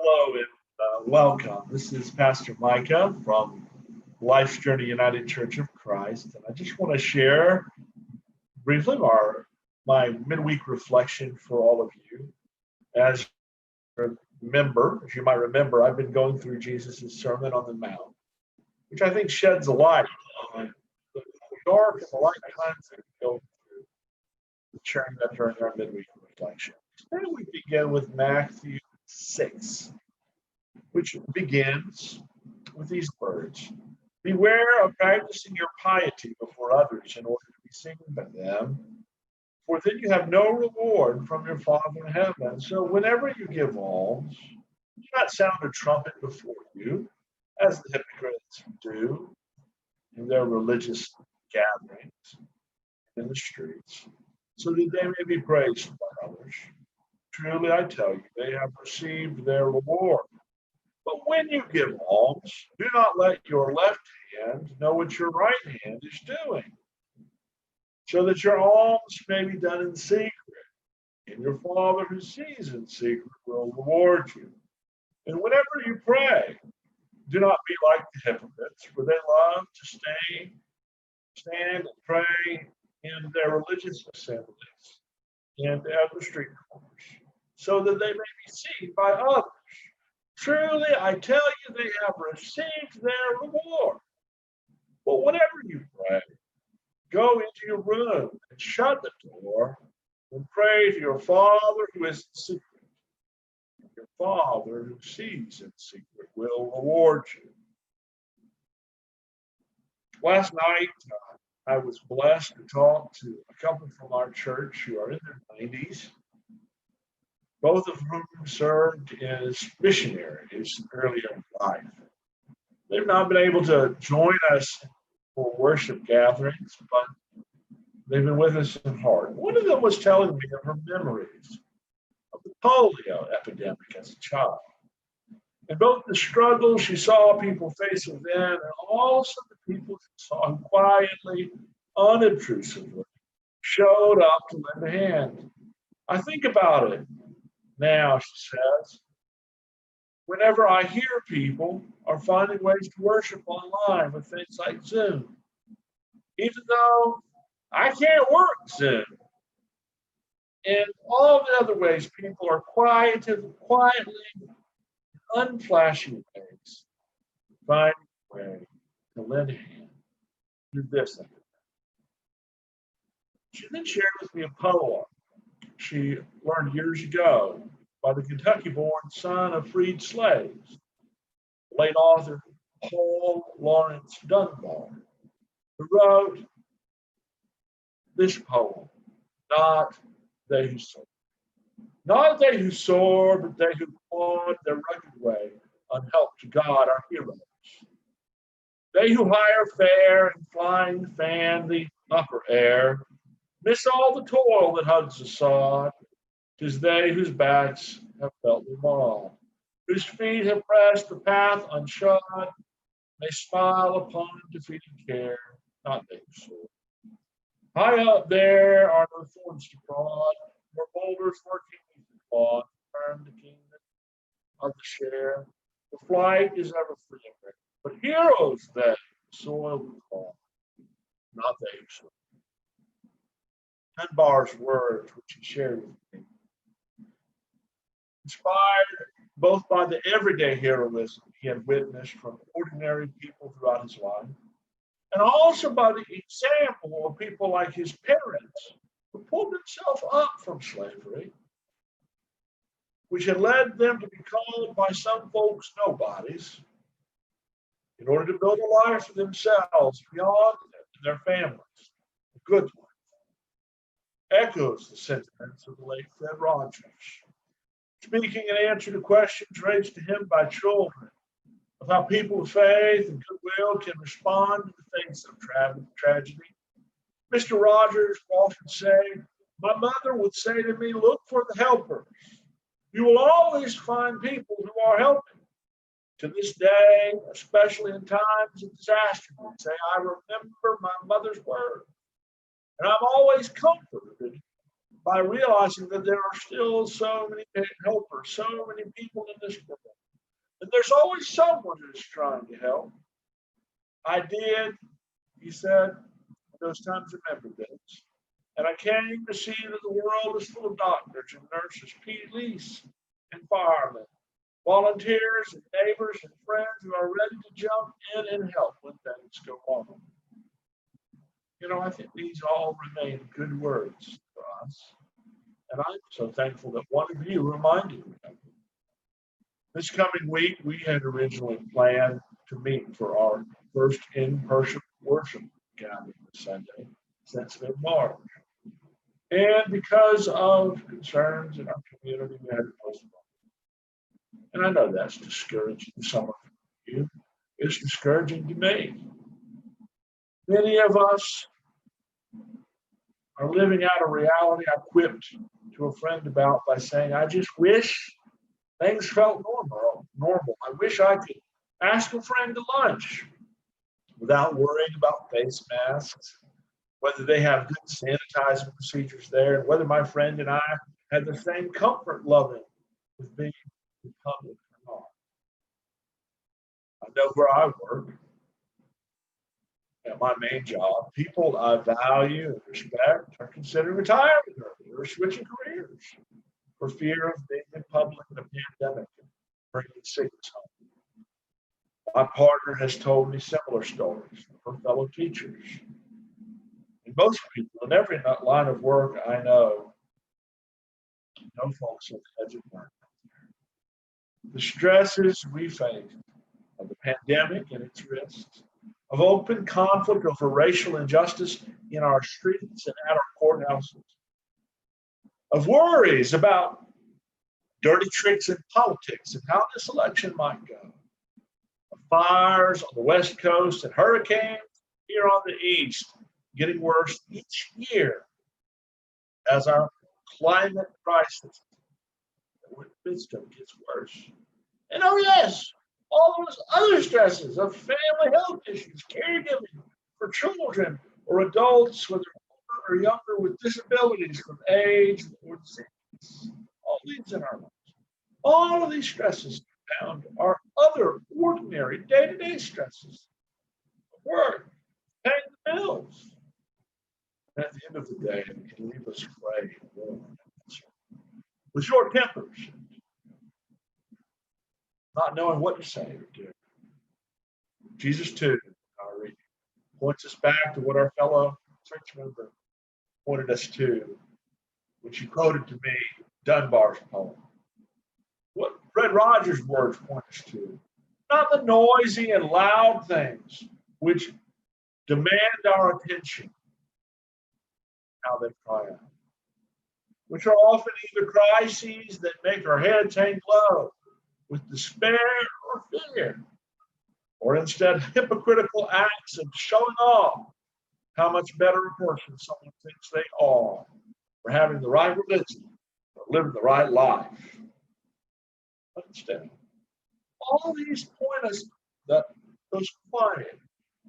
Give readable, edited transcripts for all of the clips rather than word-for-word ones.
Hello and welcome. This is Pastor Micah from Life's Journey United Church of Christ, and I just want to share briefly my midweek reflection for all of you. As you might remember, I've been going through Jesus' Sermon on the Mount, which I think sheds a light on the dark and the light times that we go through, sharing that during our midweek reflection. Today we begin with Matthew 6, which begins with these words: "Beware of practicing your piety before others in order to be seen by them, for then you have no reward from your Father in heaven. So whenever you give alms, do not sound a trumpet before you, as the hypocrites do in their religious gatherings in the streets, so that they may be praised by others. Truly, I tell you, they have received their reward. But when you give alms, do not let your left hand know what your right hand is doing, so that your alms may be done in secret, and your Father who sees in secret will reward you. And whenever you pray, do not be like the hypocrites, for they love to stand and pray in their religious assemblies and at the street corners, so that they may be seen by others. Truly, I tell you, they have received their reward. But whenever you pray, go into your room and shut the door and pray to your Father who is in secret. Your Father who sees in secret will reward you." Last night, I was blessed to talk to a couple from our church who are in their 90s, both of whom served as missionaries earlier in life. They've not been able to join us for worship gatherings, but they've been with us in heart. One of them was telling me of her memories of the polio epidemic as a child, and both the struggles she saw people facing then, and also the people she saw who quietly, unobtrusively showed up to lend a hand. I think about it now, she says, whenever I hear people are finding ways to worship online with things like Zoom, even though I can't work Zoom, and all the other ways people are quietly, unflashy ways, finding a way to lend a hand. Do this. She then shared with me a poem she learned years ago by the Kentucky-born son of freed slaves, late author Paul Lawrence Dunbar, who wrote this poem: "Not they who soar, not they who soar, but they who plod their rugged way, unhelped to God, are heroes. They who hire fare and flying fan the upper air, miss all the toil that hugs the sod. 'Tis they whose backs have felt the maul, whose feet have pressed the path unshod, may smile upon defeating care, not they who soar. High up there are no thorns to prod, nor boulders working beneath the clod to turn the kingdom of the share. The flight is ever free and rare, but heroes they soil the cloth, not they who soar." Dunbar's words, which he shared with me, inspired both by the everyday heroism he had witnessed from ordinary people throughout his life, and also by the example of people like his parents, who pulled themselves up from slavery, which had led them to be called by some folks nobodies, in order to build a life for themselves beyond them and their families, a good life. Echoes the sentiments of the late Fred Rogers, speaking in answer to questions raised to him by children of how people of faith and goodwill can respond to the face of tragedy. Mr. Rogers will often say, "My mother would say to me, look for the helpers. You will always find people who are helping." To this day, especially in times of disaster, I say, I remember my mother's words, and I'm always comforted by realizing that there are still so many helpers, so many people in this world. And there's always someone who's trying to help. I did, he said, those times remember this. And I came to see that the world is full of doctors and nurses, police and firemen, volunteers and neighbors and friends who are ready to jump in and help when things go wrong. I think these all remain good words for us. And I'm so thankful that one of you reminded me of them. This coming week, we had originally planned to meet for our first in-person worship gathering this Sunday since mid-March. And because of concerns in our community, we had to postpone. And I know that's discouraging to some of you. It's discouraging to me. Many of us are living out a reality I quipped to a friend about by saying, I just wish things felt normal. I wish I could ask a friend to lunch without worrying about face masks, whether they have good sanitizing procedures there, and whether my friend and I had the same comfort loving with being in public or not. I know where I work, at my main job, people I value and respect are considering retiring early or switching careers for fear of being in public in a pandemic and bringing sickness home. My partner has told me similar stories from her fellow teachers. And most people in every line of work I know folks on the edge of burnout. The stresses we face of the pandemic and its risks, of open conflict over racial injustice in our streets and at our courthouses, of worries about dirty tricks in politics and how this election might go, of fires on the West Coast and hurricanes here on the East getting worse each year as our climate crisis that we're in the midst of gets worse. And oh yes, all those other stresses of family health issues, caregiving for children or adults, whether older or younger, with disabilities from age or disease. All these in our lives. All of these stresses compound our other ordinary day-to-day stresses of work, paying the bills. And at the end of the day, it can leave us afraid, with short tempers, not knowing what to say or do. Jesus, too, our reading, points us back to what our fellow church member pointed us to, which he quoted to me Dunbar's poem. What Fred Rogers' words point us to, not the noisy and loud things which demand our attention, how they cry out, which are often either crises that make our heads hang low with despair or fear, or instead hypocritical acts of showing off how much better a person someone thinks they are for having the right religion or living the right life. But instead, all these point us that those quiet,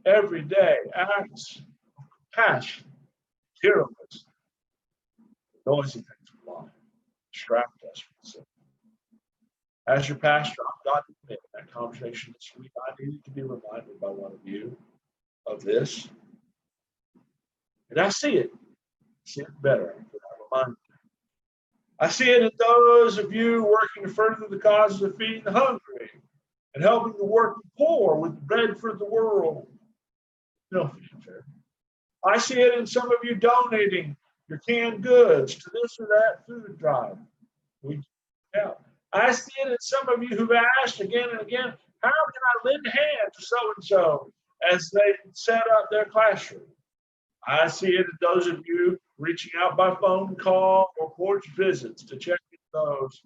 everyday acts of compassion, heroism, noisy things of life, distract us from sin. As your pastor, I'm glad to admit in that conversation this week, I needed to be reminded by one of you of this. And I see it better after that reminder. I see it in those of you working to further the causes of feeding the hungry and helping the working poor with bread for the world. No, I see it in some of you donating your canned goods to this or that food drive. We help. I see it in some of you who've asked again and again, how can I lend a hand to so-and-so as they set up their classroom? I see it in those of you reaching out by phone call or porch visits to check in those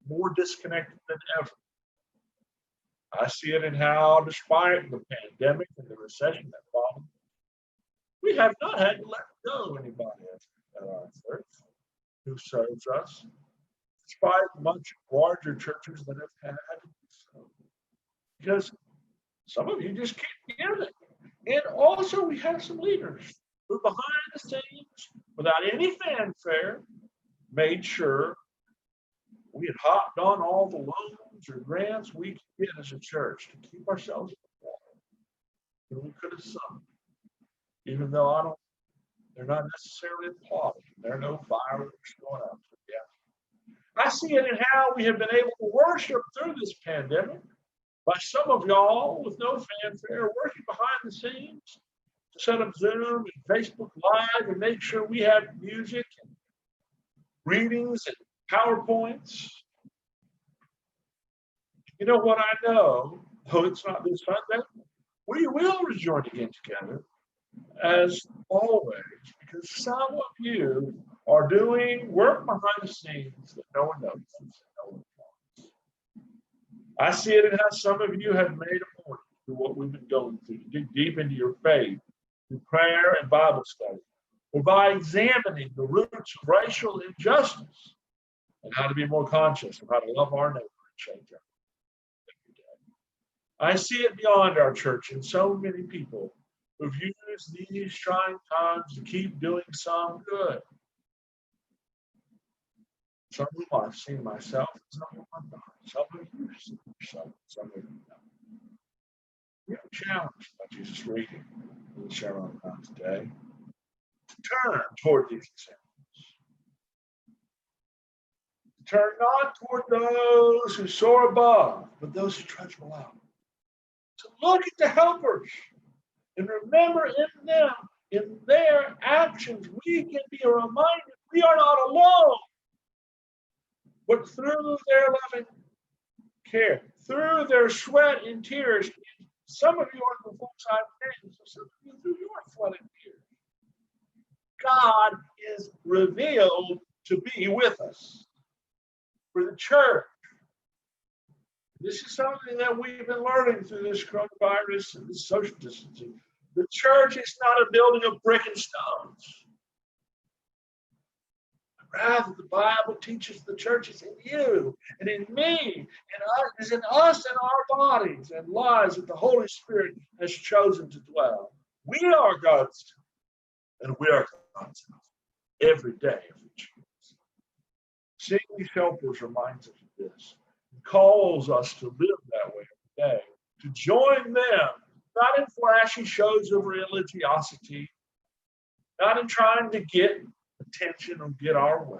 more disconnected than ever. I see it in how, despite the pandemic and the recession that followed, we have not had to let go anybody at our church who serves us, despite much larger churches that have had to do so. Because some of you just keep giving. And also we have some leaders who behind the scenes, without any fanfare, made sure we had hopped on all the loans or grants we could get as a church to keep ourselves afloat. And we could have sung, even though they're not necessarily applauding. There are no fireworks going up. Yeah. I see it in how we have been able to worship through this pandemic by some of y'all with no fanfare working behind the scenes to set up Zoom and Facebook Live and make sure we have music and readings and PowerPoints. You know what I know, though it's not this Sunday, we will rejoin again together as always, because some of you are doing work behind the scenes that no one notices and no one wants. I see it in how some of you have made a point through what we've been going through, to dig deep into your faith, through prayer and Bible study, or by examining the roots of racial injustice and how to be more conscious of how to love our neighbor and change our every day. I see it beyond our church in so many people who've used these trying times to keep doing some good. Some of them I've seen myself, and some of them I've not. Some of you have seen yourself, some of you not. We are challenged by Jesus' reading in the Sermon on today to turn toward these examples. To turn not toward those who soar above, but those who trudge below. To look at the helpers and remember in them, in their actions, we can be reminded we are not alone. But through their loving care, through their sweat and tears, some of you are the full-time names, so some of you through your sweat and tears, God is revealed to be with us. For the church, this is something that we've been learning through this coronavirus and this social distancing. The church is not a building of brick and stones. Rather, the Bible teaches the church is in you and in me, and is in us and our bodies and lives that the Holy Spirit has chosen to dwell. We are God's temple, and we are God's house every day if we choose. Seeing these helpers reminds us of this. It calls us to live that way every day, to join them, not in flashy shows of religiosity, not in trying to get attention or get our way,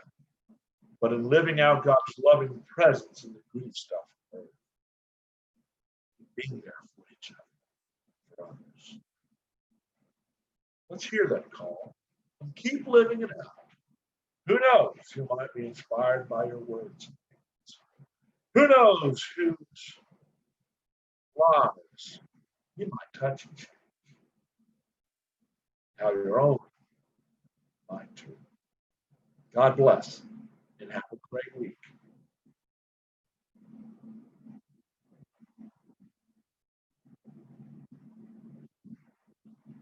but in living out God's loving presence in the good stuff of earth. Being there for each other, for others. Let's hear that call and keep living it out. Who knows who might be inspired by your words? Who knows whose lives you might touch and change? How your own might too. God bless and have a great week.